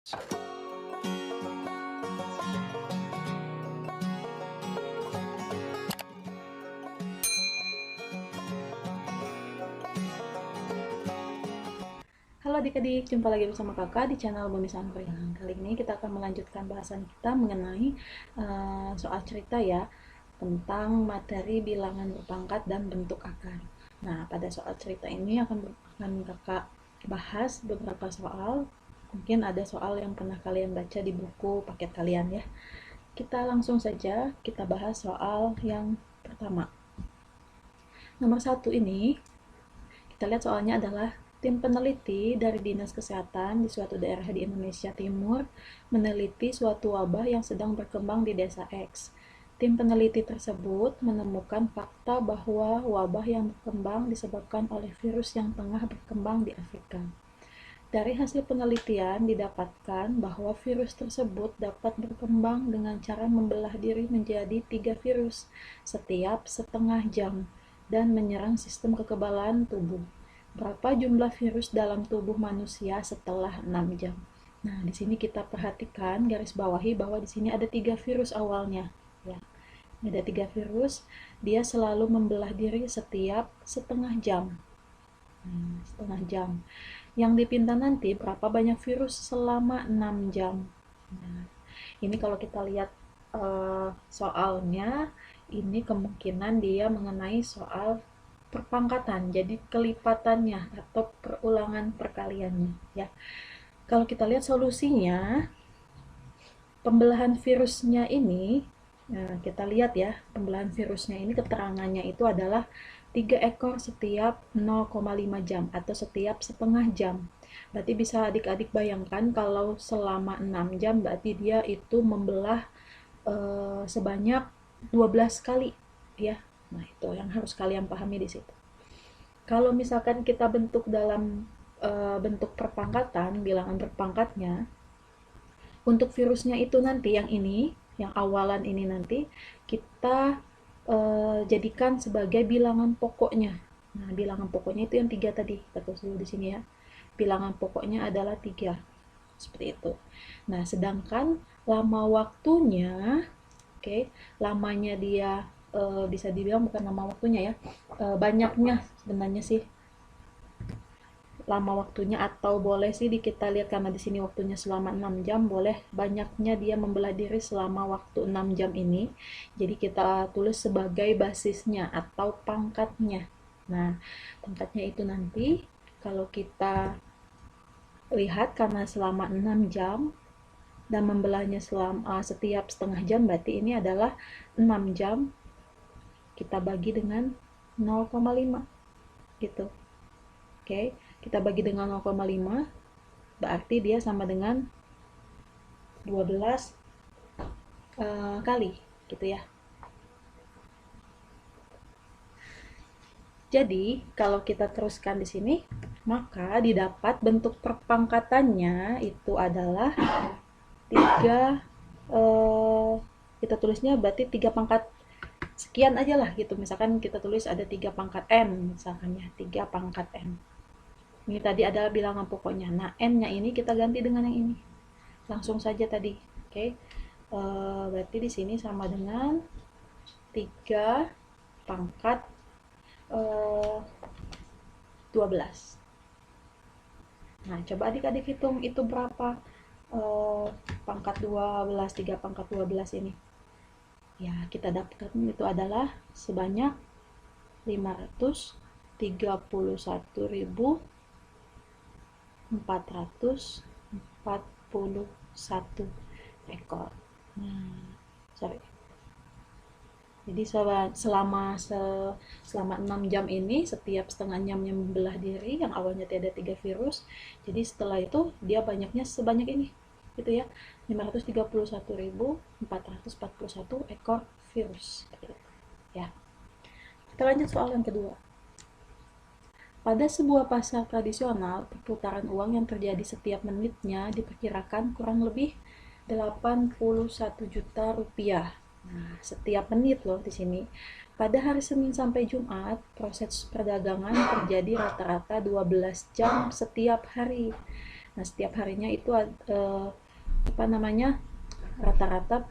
Halo adik-adik, jumpa lagi bersama kakak di channel Bumi Santuy. Kali ini kita akan melanjutkan bahasan kita mengenai soal cerita ya, tentang materi bilangan berpangkat dan bentuk akar. Nah, pada soal cerita ini akan kakak bahas beberapa soal. Mungkin ada soal yang pernah kalian baca di buku paket kalian ya. Kita langsung saja kita bahas soal yang pertama. Nomor 1 ini, kita lihat soalnya adalah tim peneliti dari Dinas Kesehatan di suatu daerah di Indonesia Timur meneliti suatu wabah yang sedang berkembang di desa X. Tim peneliti tersebut menemukan fakta bahwa wabah yang berkembang disebabkan oleh virus yang tengah berkembang di Afrika. Dari hasil penelitian didapatkan bahwa virus tersebut dapat berkembang dengan cara membelah diri menjadi 3 virus setiap setengah jam dan menyerang sistem kekebalan tubuh. Berapa jumlah virus dalam tubuh manusia setelah 6 jam? Nah, di sini kita perhatikan garis bawahi bahwa di sini ada 3 virus awalnya. Ya, ada 3 virus, dia selalu membelah diri setiap setengah jam. Setengah jam. Yang dipinta nanti berapa banyak virus selama 6 jam. Nah, ini kalau kita lihat soalnya, ini kemungkinan dia mengenai soal perpangkatan, jadi kelipatannya atau perulangan perkaliannya ya. Kalau kita lihat solusinya, pembelahan virusnya ini, nah kita lihat ya, pembelahan virusnya ini keterangannya itu adalah 3 ekor setiap 0,5 jam atau setiap setengah jam. Berarti bisa adik-adik bayangkan kalau selama 6 jam berarti dia itu membelah sebanyak 12 kali ya. Nah, itu yang harus kalian pahami di situ. Kalau misalkan kita bentuk dalam bentuk perpangkatan, bilangan berpangkatnya, untuk virusnya itu nanti yang ini, yang awalan ini nanti, kita jadikan sebagai bilangan pokoknya. Nah, bilangan pokoknya itu yang 3 tadi, kita tulis dulu di sini ya. Bilangan pokoknya adalah 3. Seperti itu. Nah, sedangkan lama waktunya, oke, lamanya dia bisa dibilang bukan lama waktunya ya, banyaknya sebenarnya sih lama waktunya, atau boleh sih kita lihat karena di sini waktunya selama 6 jam, boleh banyaknya dia membelah diri selama waktu 6 jam ini. Jadi kita tulis sebagai basisnya atau pangkatnya. Nah, pangkatnya itu nanti kalau kita lihat karena selama 6 jam dan membelahnya selama setiap setengah jam, berarti ini adalah 6 jam kita bagi dengan 0,5 gitu. Oke, kita bagi dengan 0,5 berarti dia sama dengan 12 kali gitu ya. Jadi kalau kita teruskan di sini, maka didapat bentuk perpangkatannya itu adalah 3 kita tulisnya berarti 3 pangkat sekian aja lah gitu. Misalkan kita tulis ada 3 pangkat n misalkan ya, 3 pangkat n. Ini tadi adalah bilangan pokoknya. Nah, n-nya ini kita ganti dengan yang ini. Langsung saja tadi. Oke. Berarti di sini sama dengan 3 pangkat 12. Nah, coba adik-adik hitung itu berapa pangkat 12, 3 pangkat 12 ini. Ya, kita dapatkan itu adalah sebanyak 531.441 ekor. Sorry. Jadi selama 6 jam ini, setiap setengah jamnya membelah diri, yang awalnya ada 3 virus. Jadi setelah itu dia banyaknya sebanyak ini. Gitu ya. 531.441 ekor virus. Ya. Kita lanjut soal yang kedua. Pada sebuah pasar tradisional, perputaran uang yang terjadi setiap menitnya diperkirakan kurang lebih 81 juta rupiah. Nah, setiap menit loh di sini. Pada hari Senin sampai Jumat, proses perdagangan terjadi rata-rata 12 jam setiap hari. Nah, setiap harinya itu apa namanya, rata-rata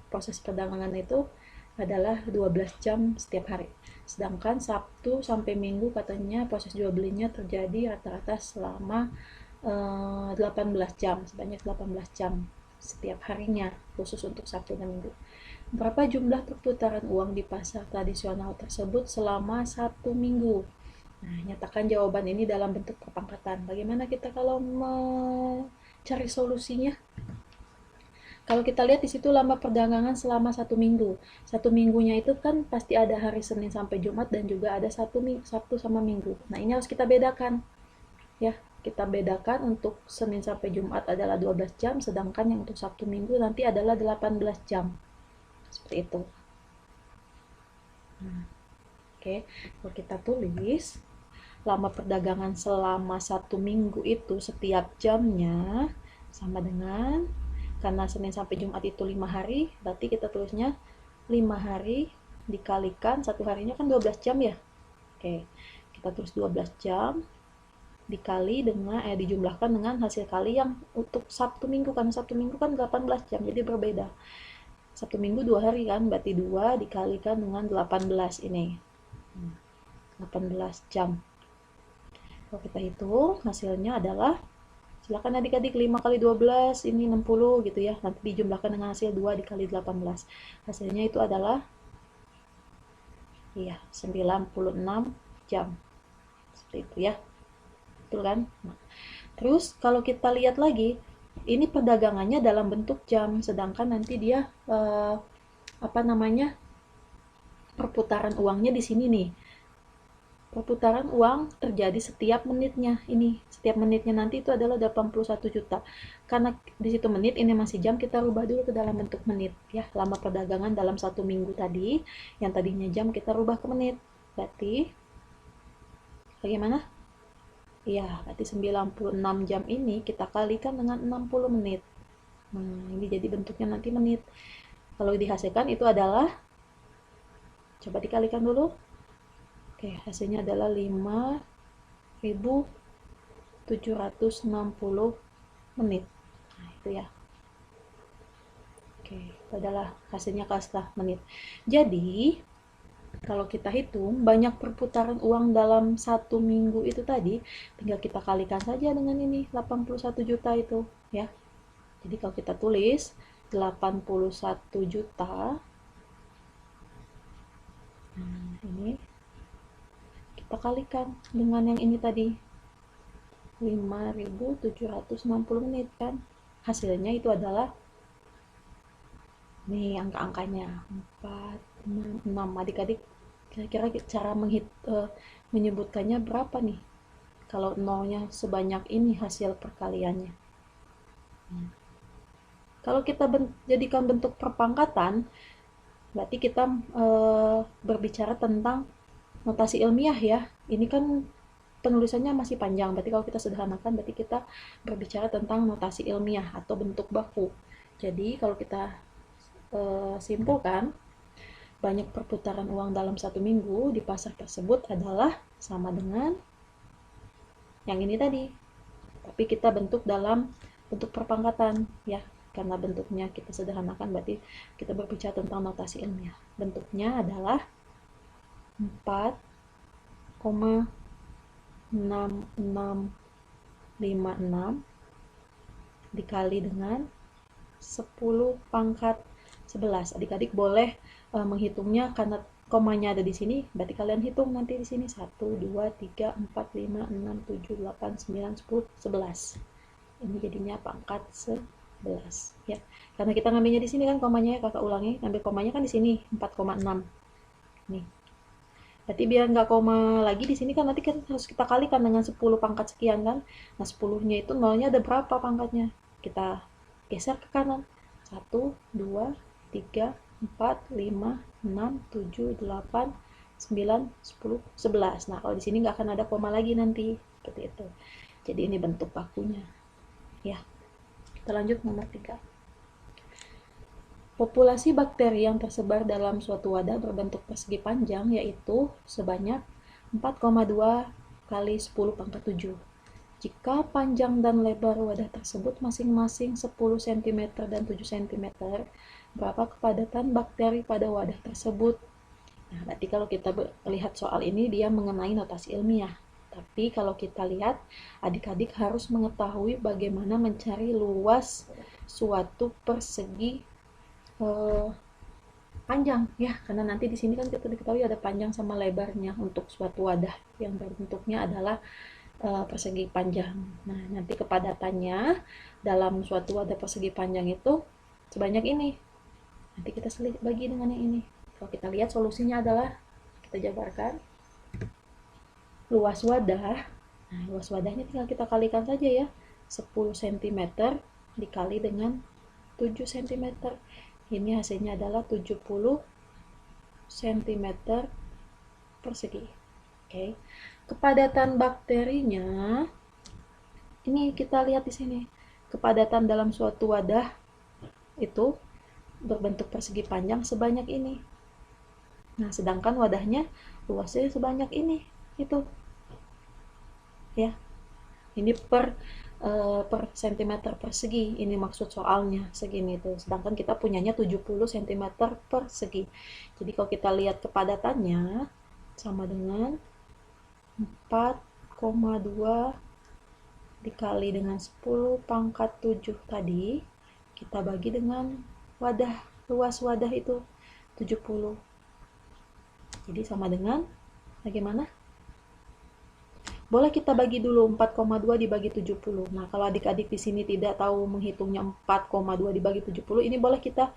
proses perdagangan itu adalah 12 jam setiap hari. Sedangkan Sabtu sampai Minggu katanya proses jual belinya terjadi rata-rata selama 18 jam, sebanyak 18 jam setiap harinya, khusus untuk Sabtu dan Minggu. Berapa jumlah perputaran uang di pasar tradisional tersebut selama 1 minggu? Nah, nyatakan jawaban ini dalam bentuk perpangkatan. Bagaimana kita kalau mencari solusinya? Kalau kita lihat di situ lama perdagangan selama 1 minggu. 1 minggunya itu kan pasti ada hari Senin sampai Jumat dan juga ada Sabtu sama Minggu. Nah, ini harus kita bedakan. Ya, kita bedakan untuk Senin sampai Jumat adalah 12 jam, sedangkan yang untuk Sabtu Minggu nanti adalah 18 jam. Seperti itu. Oke, kalau kita tulis lama perdagangan selama 1 minggu itu setiap jamnya sama dengan, karena Senin sampai Jumat itu 5 hari, berarti kita tulisnya 5 hari dikalikan satu harinya kan 12 jam ya. Oke, kita tulis 12 jam dikali dengan dijumlahkan dengan hasil kali yang untuk Sabtu Minggu, karena Sabtu Minggu kan 18 jam, jadi berbeda. Sabtu Minggu 2 hari kan, berarti 2 dikalikan dengan 18 ini. 18 jam. Kalau kita hitung, hasilnya adalah, silakan adik-adik, 5 kali 12, ini 60 gitu ya. Nanti dijumlahkan dengan hasil 2 dikali 18. Hasilnya itu adalah, iya, 96 jam. Seperti itu ya. Betul kan? Nah, terus kalau kita lihat lagi, ini perdagangannya dalam bentuk jam, sedangkan nanti dia apa namanya, perputaran uangnya di sini nih. Perputaran uang terjadi setiap menitnya. Ini setiap menitnya nanti itu adalah 81 juta. Karena di situ menit, ini masih jam, kita rubah dulu ke dalam bentuk menit ya. Lama perdagangan dalam 1 minggu tadi, yang tadinya jam kita rubah ke menit. Berarti bagaimana? Iya, berarti 96 jam ini kita kalikan dengan 60 menit. Nah, ini jadi bentuknya nanti menit. Kalau dihasilkan itu adalah, coba dikalikan dulu. Oke, hasilnya adalah 5.760 menit. Nah, itu ya. Oke, itu adalah hasilnya setelah menit. Jadi, kalau kita hitung banyak perputaran uang dalam 1 minggu itu tadi, tinggal kita kalikan saja dengan ini 81 juta itu ya. Jadi kalau kita tulis 81 juta, nah ini kita kalikan dengan yang ini tadi 5.760 menit kan, hasilnya itu adalah nih angka-angkanya 4, 6. Adik-adik kira-kira cara menyebutkannya berapa nih kalau nolnya sebanyak ini hasil perkaliannya? Kalau kita jadikan bentuk perpangkatan, berarti kita berbicara tentang notasi ilmiah ya. Ini kan penulisannya masih panjang, berarti kalau kita sederhanakan berarti kita berbicara tentang notasi ilmiah atau bentuk baku. Jadi kalau kita simpulkan, banyak perputaran uang dalam 1 minggu di pasar tersebut adalah sama dengan yang ini tadi, tapi kita bentuk dalam bentuk perpangkatan ya, karena bentuknya kita sederhanakan, berarti kita berbicara tentang notasi ilmiah. Bentuknya adalah 4,6656 dikali dengan 10 pangkat 11. Adik-adik boleh menghitungnya karena komanya ada di sini, berarti kalian hitung nanti di sini 1, 2, 3, 4, 5, 6, 7, 8, 9, 10, 11. Ini jadinya pangkat 11 ya. Karena kita ngambilnya di sini kan komanya, kakak ulangi, ngambil komanya kan di sini 4,6. Nih. Berarti biar nggak koma lagi di sini kan nanti kan harus kita kalikan dengan 10 pangkat sekian kan. Nah, 10-nya itu nolnya ada berapa pangkatnya? Kita geser ke kanan. 1, 2, 3, 4, 5, 6, 7, 8, 9, 10, 11. Nah, kalau di sini nggak akan ada koma lagi nanti. Seperti itu. Jadi ini bentuk bakunya. Ya. Kita lanjut nomor 3. Populasi bakteri yang tersebar dalam suatu wadah berbentuk persegi panjang yaitu sebanyak 4,2 kali 10 pangkat 7. Jika panjang dan lebar wadah tersebut masing-masing 10 cm dan 7 cm, berapa kepadatan bakteri pada wadah tersebut? Nah, berarti kalau kita lihat soal ini, dia mengenai notasi ilmiah. Tapi kalau kita lihat, adik-adik harus mengetahui bagaimana mencari luas suatu persegi panjang ya, karena nanti di sini kan kita diketahui ada panjang sama lebarnya untuk suatu wadah yang bentuknya adalah persegi panjang. Nah, nanti kepadatannya dalam suatu wadah persegi panjang itu sebanyak ini. Nanti kita bagi dengan yang ini. Kalau kita lihat solusinya adalah, kita jabarkan luas wadah. Nah, luas wadahnya tinggal kita kalikan saja ya. 10 cm dikali dengan 7 cm. Ini hasilnya adalah 70 cm persegi. Oke. Kepadatan bakterinya, ini kita lihat di sini. Kepadatan dalam suatu wadah itu berbentuk persegi panjang sebanyak ini. Nah, sedangkan wadahnya luasnya sebanyak ini. Itu. Ya. Ini per cm persegi. Ini maksud soalnya segini tuh. Sedangkan kita punyanya 70 cm persegi. Jadi kalau kita lihat kepadatannya sama dengan 4,2 dikali dengan 10 pangkat 7 tadi, kita bagi dengan wadah, luas wadah itu 70. Jadi sama dengan bagaimana? Boleh kita bagi dulu 4,2 dibagi 70. Nah, kalau adik-adik di sini tidak tahu menghitungnya 4,2 dibagi 70, ini boleh kita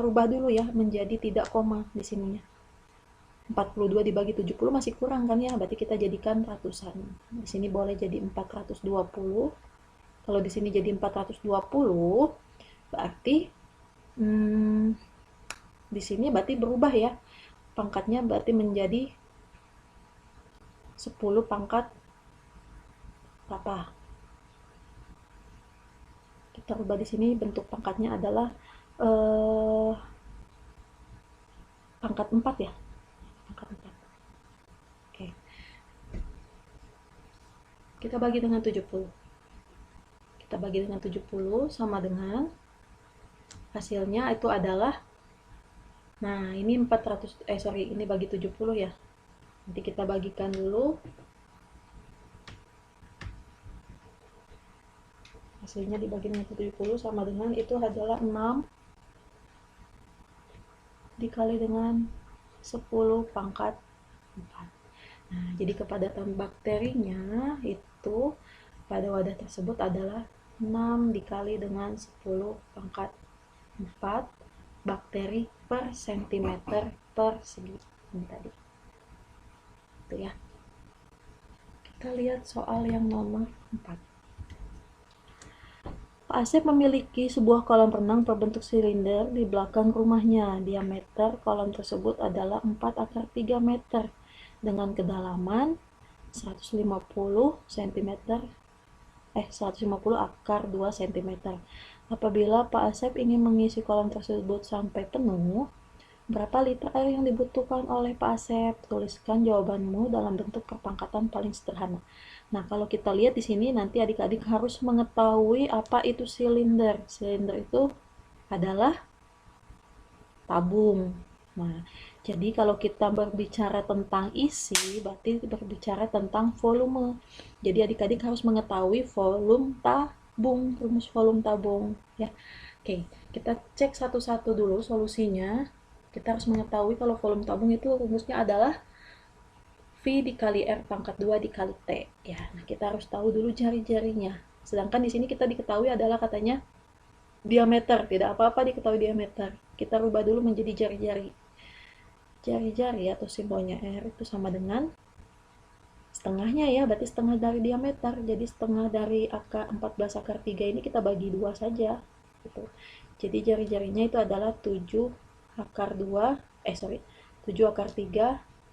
rubah dulu ya menjadi tidak koma di sininya. 42 dibagi 70 masih kurang kan ya, berarti kita jadikan ratusan. Di sini boleh jadi 420. Kalau di sini jadi 420, berarti di sini berarti berubah ya. Pangkatnya berarti menjadi 10 pangkat apa? Kita rubah di sini, bentuk pangkatnya adalah pangkat 4 ya. Oke. Kita bagi dengan 70. Kita bagi dengan 70 sama dengan hasilnya itu adalah, nah ini 400, ini bagi 70 ya. Nanti kita bagikan dulu. Hasilnya dibagi dengan 70 sama dengan itu adalah 6 dikali dengan 10 pangkat 4. Nah, jadi kepadatan bakterinya itu pada wadah tersebut adalah 6 dikali dengan 10 pangkat 4 bakteri per cm persegi. Ini tadi. Itu ya. Kita lihat soal yang nomor 4. Pak Asep memiliki sebuah kolam renang berbentuk silinder di belakang rumahnya. Diameter kolam tersebut adalah 4/3 meter dengan kedalaman 150 cm 150/2 cm. Apabila Pak Asep ingin mengisi kolam tersebut sampai penuh, berapa liter air yang dibutuhkan oleh Pak Asep? Tuliskan jawabanmu dalam bentuk perpangkatan paling sederhana. Nah, kalau kita lihat di sini nanti adik-adik harus mengetahui apa itu silinder. Silinder itu adalah tabung. Nah, jadi kalau kita berbicara tentang isi, berarti berbicara tentang volume. Jadi adik-adik harus mengetahui volume tabung, rumus volume tabung ya. Oke, kita cek satu-satu dulu solusinya. Kita harus mengetahui kalau volume tabung itu rumusnya adalah V dikali R pangkat 2 dikali T. Ya, nah kita harus tahu dulu jari-jarinya. Sedangkan di sini kita diketahui adalah katanya diameter, tidak apa-apa diketahui diameter. Kita rubah dulu menjadi jari-jari. Jari-jari atau simbolnya R itu sama dengan setengahnya ya, berarti setengah dari diameter. Jadi setengah dari 14/3 ini kita bagi 2 saja. Gitu. Jadi jari-jarinya itu adalah 7/3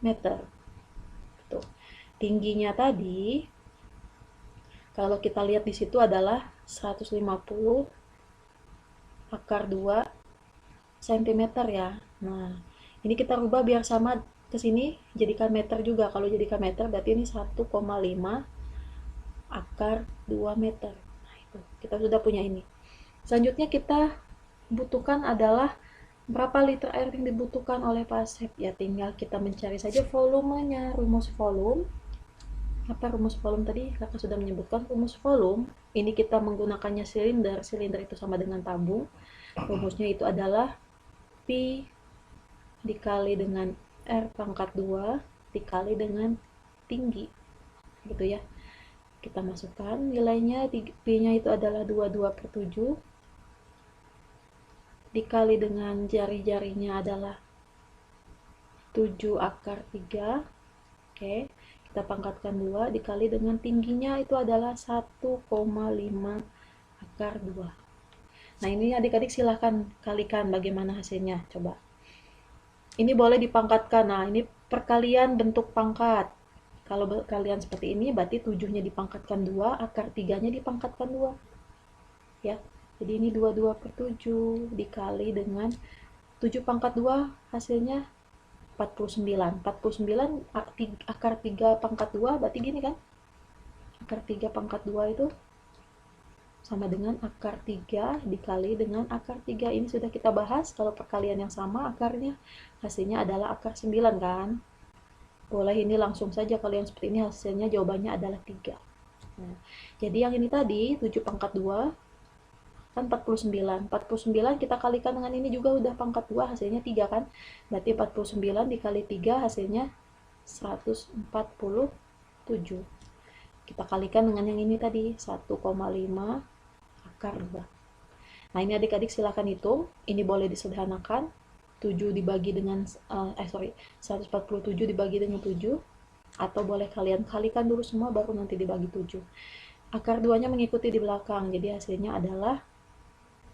meter. Tuh. Tingginya tadi kalau kita lihat di situ adalah 150/2 cm ya. Nah, ini kita rubah biar sama ke sini jadikan meter juga. Kalau jadikan meter berarti ini 1,5 akar 2 meter. Nah, itu kita sudah punya ini. Selanjutnya kita butuhkan adalah berapa liter air yang dibutuhkan oleh Pak Asep. Ya tinggal kita mencari saja volumenya. Rumus volume, apa rumus volume tadi? Kakak sudah menyebutkan rumus volume. Ini kita menggunakannya silinder. Silinder itu sama dengan tabung. Rumusnya itu adalah Pi dikali dengan R pangkat 2 dikali dengan tinggi. Gitu ya. Kita masukkan nilainya, P-nya itu adalah 22/7 dikali dengan jari-jarinya adalah 7 akar 3. Oke, kita pangkatkan 2 dikali dengan tingginya itu adalah 1,5 akar 2. Nah, ini adik-adik silahkan kalikan bagaimana hasilnya. Coba. Ini boleh dipangkatkan. Nah, ini perkalian bentuk pangkat. Kalau kalian seperti ini, berarti 7-nya dipangkatkan 2, akar 3-nya dipangkatkan 2. Ya, jadi ini 22/7 dikali dengan 7 pangkat 2, hasilnya 49. 49 akar 3 pangkat 2, berarti gini kan? Akar 3 pangkat 2 itu sama dengan akar 3 dikali dengan akar 3. Ini sudah kita bahas, kalau perkalian yang sama akarnya, hasilnya adalah akar 9 kan? Boleh ini langsung saja kalau yang seperti ini hasilnya jawabannya adalah 3. Nah, jadi yang ini tadi 7 pangkat 2 kan 49. 49 kita kalikan dengan ini juga udah pangkat 2 hasilnya 3 kan. Berarti 49 dikali 3 hasilnya 147. Kita kalikan dengan yang ini tadi 1,5 akar 2. Nah, ini adik-adik silakan hitung. Ini boleh disederhanakan. 7 dibagi dengan 147 dibagi dengan 7, atau boleh kalian kalikan dulu semua baru nanti dibagi 7. Akar 2-nya mengikuti di belakang, jadi hasilnya adalah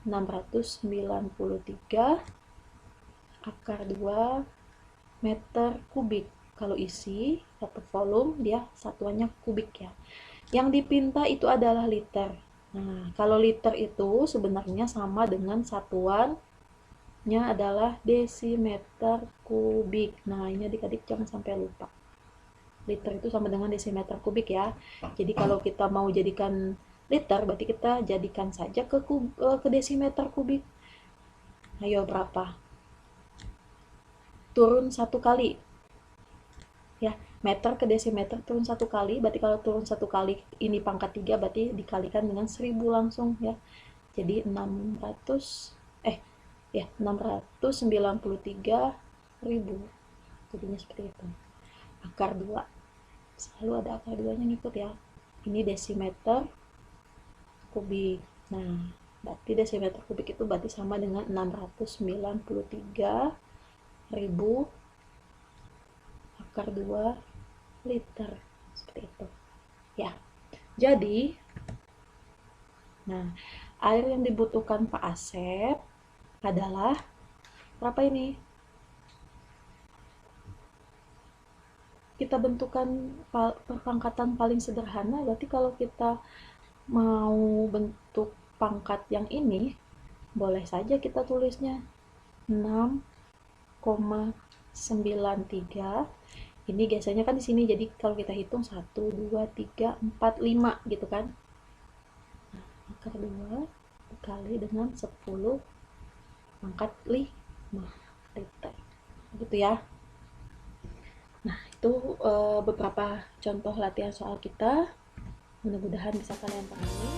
693 akar 2 meter kubik. Kalau isi atau volume dia satuannya kubik ya. Yang dipinta itu adalah liter. Nah, kalau liter itu sebenarnya sama dengan satuan adalah desimeter kubik. Nah, ini adik-adik jangan sampai lupa. Liter itu sama dengan desimeter kubik ya. Jadi kalau kita mau jadikan liter, berarti kita jadikan saja ke desimeter kubik. Ayo berapa? Turun 1 kali. Ya, meter ke desimeter turun 1 kali. Berarti kalau turun 1 kali ini pangkat 3, berarti dikalikan dengan 1000 langsung ya. Jadi 693.000. Jadinya seperti itu. Akar 2. Selalu ada akar 2-nya ngikut ya. Ini desimeter kubik. Nah, berarti desimeter kubik itu berarti sama dengan 693.000 akar 2 liter. Seperti itu. Ya. Jadi, nah, air yang dibutuhkan Pak Asep adalah berapa ini? Kita bentukan pangkatan paling sederhana, berarti kalau kita mau bentuk pangkat yang ini, boleh saja kita tulisnya 6,93. Ini biasanya kan di sini, jadi kalau kita hitung 1, 2, 3, 4, 5 gitu kan. Nah, akar 2 dikali dengan 10 pangkat 5 liter. Gitu ya. Nah, itu beberapa contoh latihan soal kita. Mudah-mudahan bisa kalian pahami.